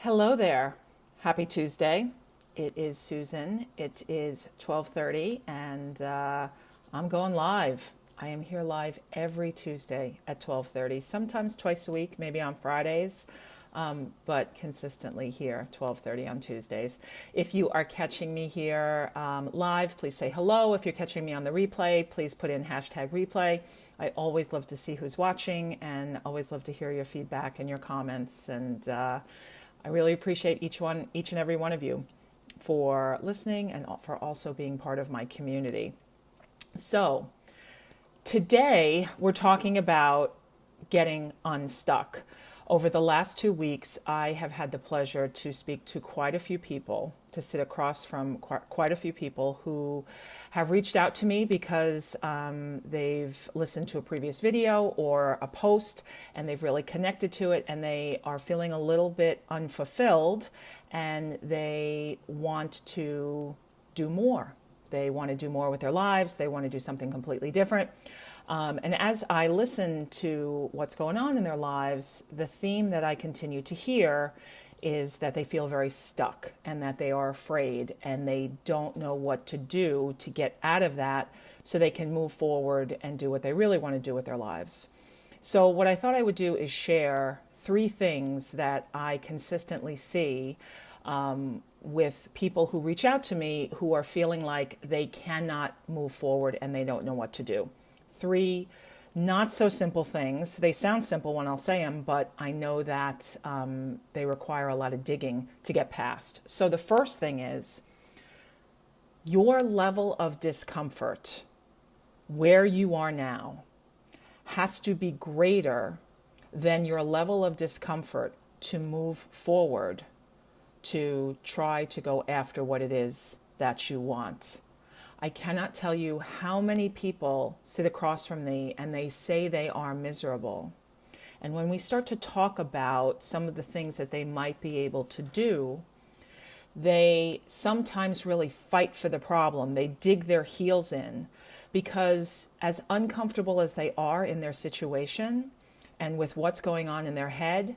Hello there. Happy Tuesday. It is Susan. It is 12:30 and I'm going live. I am here live every Tuesday at 12:30, sometimes twice a week, maybe on Fridays, but consistently here 12:30 on Tuesdays. If you are catching me here live, please say hello. If you're catching me on the replay, please put in hashtag replay. I always love to see who's watching and always love to hear your feedback and your comments, and I really appreciate each and every one of you for listening and for also being part of my community. So today we're talking about getting unstuck. Over the last 2 weeks, I have had the pleasure to speak to quite a few people, to sit across from quite a few people who have reached out to me because they've listened to a previous video or a post and they've really connected to it, and they are feeling a little bit unfulfilled and they want to do more. They want to do more with their lives. They want to do something completely different. And as I listen to what's going on in their lives, the theme that I continue to hear is that they feel very stuck and that they are afraid and they don't know what to do to get out of that so they can move forward and do what they really want to do with their lives. So what I thought I would do is share 3 things that I consistently see with people who reach out to me who are feeling like they cannot move forward and they don't know what to do. 3 not so simple things. They sound simple when I'll say them, but I know that they require a lot of digging to get past. So the first thing is your level of discomfort where you are now has to be greater than your level of discomfort to move forward, to try to go after what it is that you want. I cannot tell you how many people sit across from me and they say they are miserable. And when we start to talk about some of the things that they might be able to do, they sometimes really fight for the problem. They dig their heels in because as uncomfortable as they are in their situation and with what's going on in their head,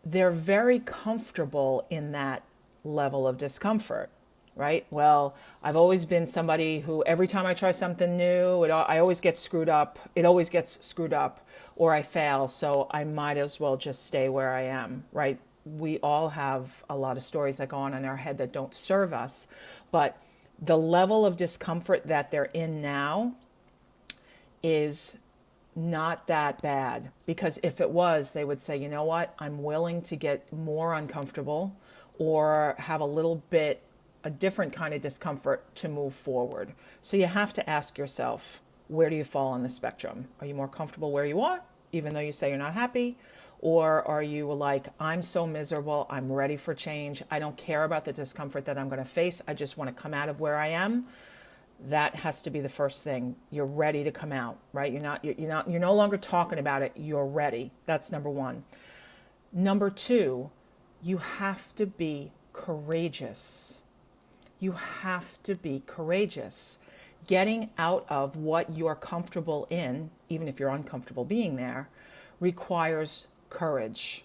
they're very comfortable in that level of discomfort. Right? Well, I've always been somebody who every time I try something new, I always get screwed up. It always gets screwed up or I fail. So I might as well just stay where I am. Right? We all have a lot of stories that go on in our head that don't serve us. But the level of discomfort that they're in now is not that bad, because if it was, they would say, you know what? I'm willing to get more uncomfortable or have a different kind of discomfort to move forward. So you have to ask yourself, where do you fall on the spectrum? Are you more comfortable where you are, even though you say you're not happy? Or are you like, I'm so miserable, I'm ready for change, I don't care about the discomfort that I'm going to face, I just want to come out of where I am? That has to be the first thing. You're ready to come out, right? You're no longer talking about it, you're ready. That's number 1. Number 2, you have to be courageous. You have to be courageous. Getting out of what you're comfortable in, even if you're uncomfortable being there, requires courage.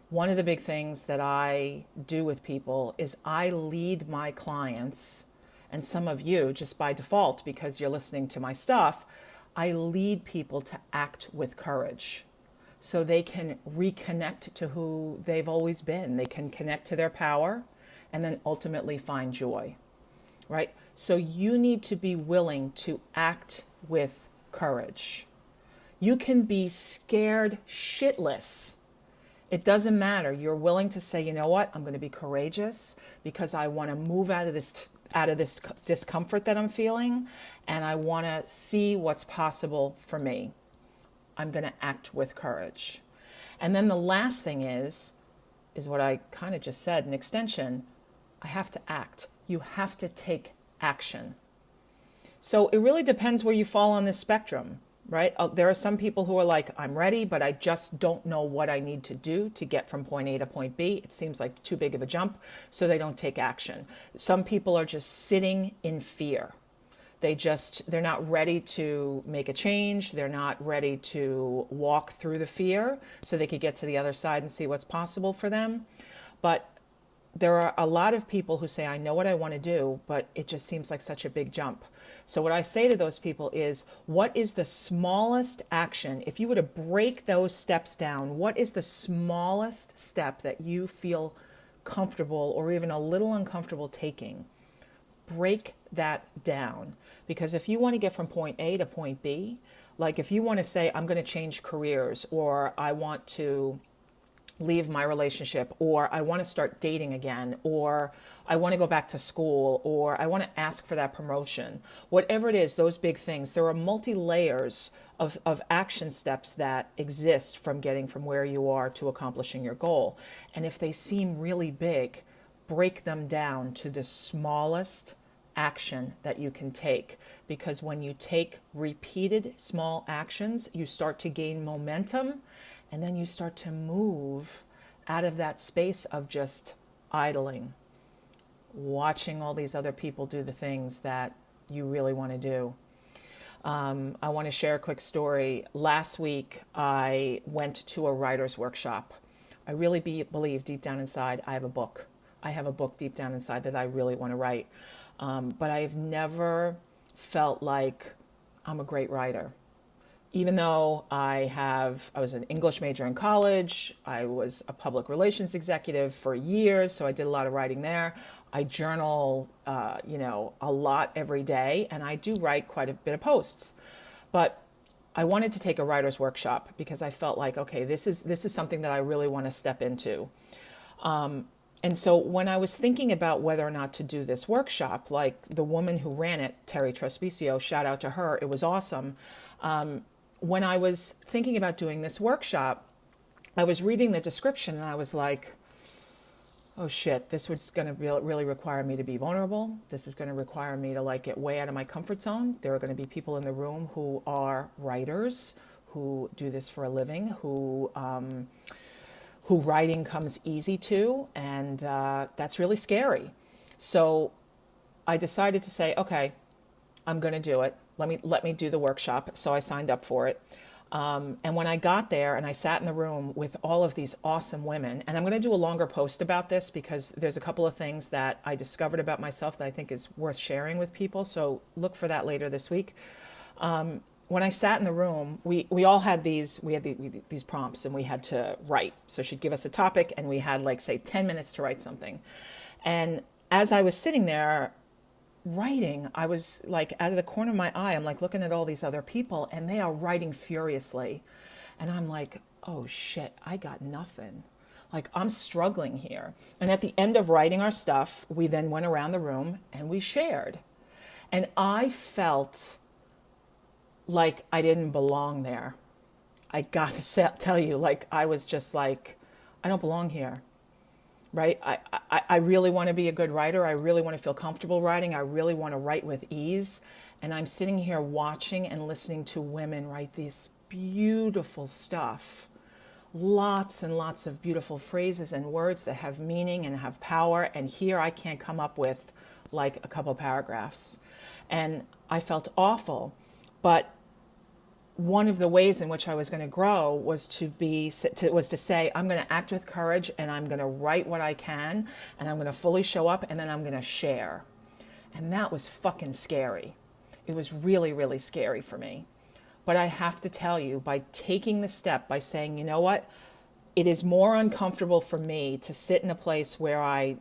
One of the big things that I do with people is I lead my clients, and some of you just by default because you're listening to my stuff, I lead people to act with courage so they can reconnect to who they've always been. They can connect to their power and then ultimately find joy, right? So you need to be willing to act with courage. You can be scared shitless. It doesn't matter. You're willing to say, you know what? I'm going to be courageous because I want to move out of this discomfort that I'm feeling, and I want to see what's possible for me. I'm going to act with courage. And then the last thing is what I kind of just said, an extension. I have to act. You have to take action. So it really depends where you fall on this spectrum, right? There are some people who are like, I'm ready, but I just don't know what I need to do to get from point A to point B. It seems like too big of a jump, so they don't take action. Some people are just sitting in fear. They're not ready to make a change. They're not ready to walk through the fear so they could get to the other side and see what's possible for them. But there are a lot of people who say, I know what I want to do, but it just seems like such a big jump. So what I say to those people is, what is the smallest action? If you were to break those steps down, what is the smallest step that you feel comfortable or even a little uncomfortable taking? Break that down. Because if you want to get from point A to point B, like if you want to say, I'm going to change careers, or I want to leave my relationship, or I want to start dating again, or I want to go back to school, or I want to ask for that promotion, whatever it is, those big things, there are multi-layers of action steps that exist from getting from where you are to accomplishing your goal. And if they seem really big, break them down to the smallest action that you can take. Because when you take repeated small actions, you start to gain momentum, and then you start to move out of that space of just idling, watching all these other people do the things that you really want to do. I want to share a quick story. Last week, I went to a writer's workshop. I really believe deep down inside, I have a book. I have a book deep down inside that I really want to write. But I've never felt like I'm a great writer. Even though I was an English major in college, I was a public relations executive for years, so I did a lot of writing there. I journal, a lot every day, and I do write quite a bit of posts. But I wanted to take a writer's workshop because I felt like, okay, this is something that I really want to step into. And so when I was thinking about whether or not to do this workshop, like the woman who ran it, Terry Trespicio, shout out to her, it was awesome. When I was thinking about doing this workshop, I was reading the description and I was like, oh shit, this was going to really require me to be vulnerable. This is going to require me to get way out of my comfort zone. There are going to be people in the room who are writers, who do this for a living, who writing comes easy to, and that's really scary. So I decided to say, okay, I'm going to do it. Let me do the workshop. So I signed up for it. And when I got there and I sat in the room with all of these awesome women, and I'm going to do a longer post about this because there's a couple of things that I discovered about myself that I think is worth sharing with people. So look for that later this week. When I sat in the room, we all had these prompts and we had to write. So she'd give us a topic and we had 10 minutes to write something. And as I was sitting there writing, I was out of the corner of my eye, I'm looking at all these other people and they are writing furiously. And I'm like, oh shit, I got nothing. I'm struggling here. And at the end of writing our stuff, we then went around the room and we shared. And I felt like I didn't belong there. I got to tell you, I was just I don't belong here. Right? I really want to be a good writer. I really want to feel comfortable writing. I really want to write with ease. And I'm sitting here watching and listening to women write this beautiful stuff. Lots and lots of beautiful phrases and words that have meaning and have power. And here I can't come up with a couple paragraphs. And I felt awful. But one of the ways in which I was going to grow was to say, I'm going to act with courage and I'm going to write what I can and I'm going to fully show up and then I'm going to share. And that was fucking scary. It was really, really scary for me. But I have to tell you, by taking the step, by saying, you know what, it is more uncomfortable for me to sit in a place where I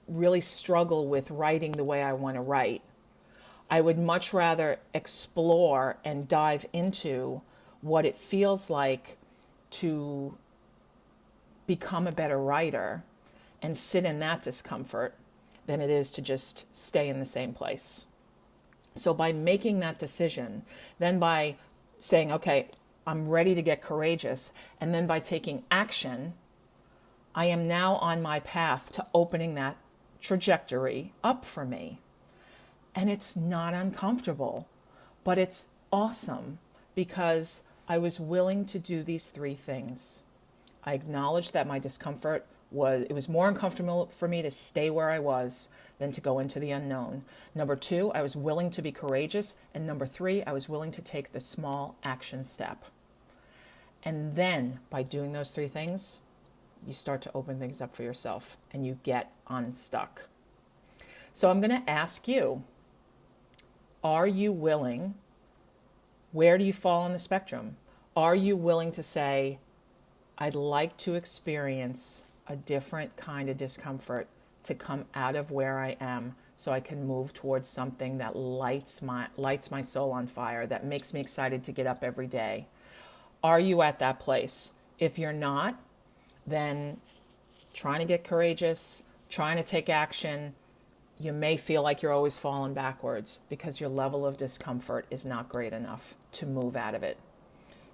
really struggle with writing the way I want to write. I would much rather explore and dive into what it feels like to become a better writer and sit in that discomfort than it is to just stay in the same place. So by making that decision, then by saying, okay, I'm ready to get courageous, and then by taking action, I am now on my path to opening that trajectory up for me. And it's not uncomfortable, but it's awesome because I was willing to do these three things. I acknowledged that my discomfort was more uncomfortable for me to stay where I was than to go into the unknown. Number two, I was willing to be courageous. And number three, I was willing to take the small action step. And then by doing those three things, you start to open things up for yourself and you get unstuck. So I'm going to ask you, are you willing? Where do you fall on the spectrum? Are you willing to say, I'd like to experience a different kind of discomfort to come out of where I am so I can move towards something that lights my soul on fire, that makes me excited to get up every day? Are you at that place? If you're not, then trying to get courageous, trying to take action, you may feel like you're always falling backwards because your level of discomfort is not great enough to move out of it.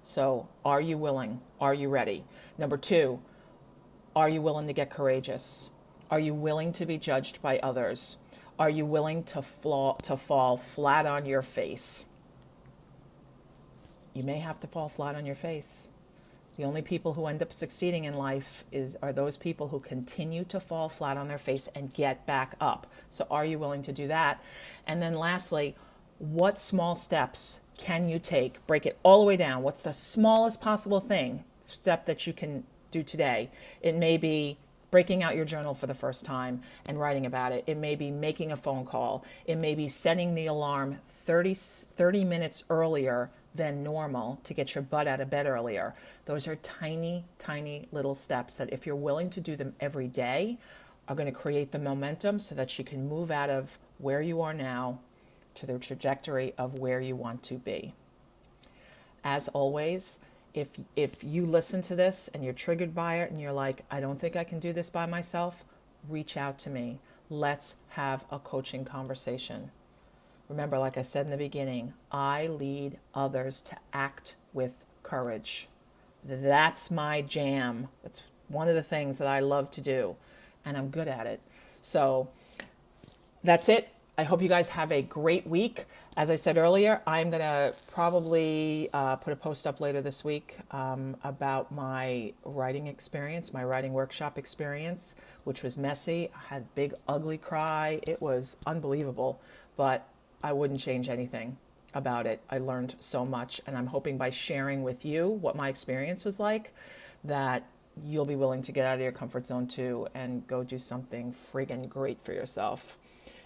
So are you willing? Are you ready? Number 2, are you willing to get courageous? Are you willing to be judged by others? Are you willing to fall flat on your face? You may have to fall flat on your face. The only people who end up succeeding in life are those people who continue to fall flat on their face and get back up. So are you willing to do that? And then lastly, what small steps can you take? Break it all the way down. What's the smallest possible step that you can do today? It may be breaking out your journal for the first time and writing about it. It may be making a phone call. It may be setting the alarm 30 minutes earlier than normal to get your butt out of bed earlier. Those are tiny, tiny little steps that if you're willing to do them every day, are going to create the momentum so that you can move out of where you are now to the trajectory of where you want to be. As always, if you listen to this and you're triggered by it and you're like, I don't think I can do this by myself, reach out to me. Let's have a coaching conversation. Remember, like I said in the beginning, I lead others to act with courage. That's my jam. That's one of the things that I love to do, and I'm good at it. So that's it. I hope you guys have a great week. As I said earlier, I'm going to probably put a post up later this week about my writing experience, my writing workshop experience, which was messy. I had a big, ugly cry. It was unbelievable, but I wouldn't change anything about it. I learned so much, and I'm hoping by sharing with you what my experience was like, that you'll be willing to get out of your comfort zone too and go do something friggin' great for yourself.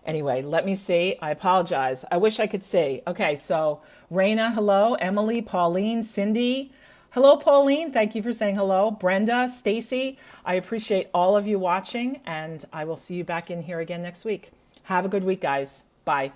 Anyway, let me see. I apologize. I wish I could see. Okay, so Raina, hello. Emily, Pauline, Cindy. Hello, Pauline. Thank you for saying hello. Brenda, Stacy. I appreciate all of you watching, and I will see you back in here again next week. Have a good week, guys. Bye.